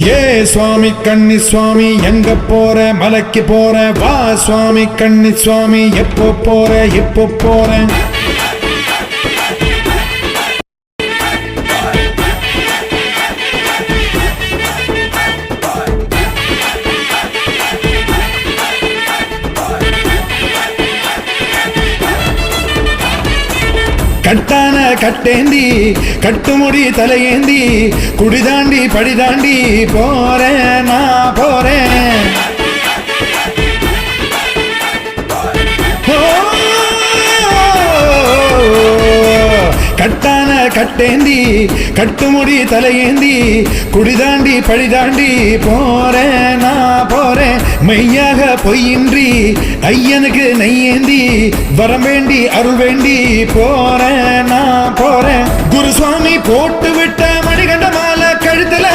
ஏ சுவாமி கன்னி சுவாமி எங்க போற மலைக்கு போற வா சுவாமி கன்னி சுவாமி எப்போ போற எப்போ போற கட்டான கட்டேந்தி கட்டுமுடி தலையேந்தி குடிதாண்டி படிதாண்டி போறேன் நான் போறேன். கட்டான கட்டேந்தி கட்டுமுடி தலையேந்தி குடிதாண்டி படிதாண்டி போறேன் நான் போறேன். மெய்யாக பொய்யின்றி ஐயனுக்கு நெய்யேந்தி வரம் வேண்டி அருள் வேண்டி போறேன் நான் போறேன். குருசுவாமி போட்டு விட்ட மணிகண்ட மாலை கழுத்துல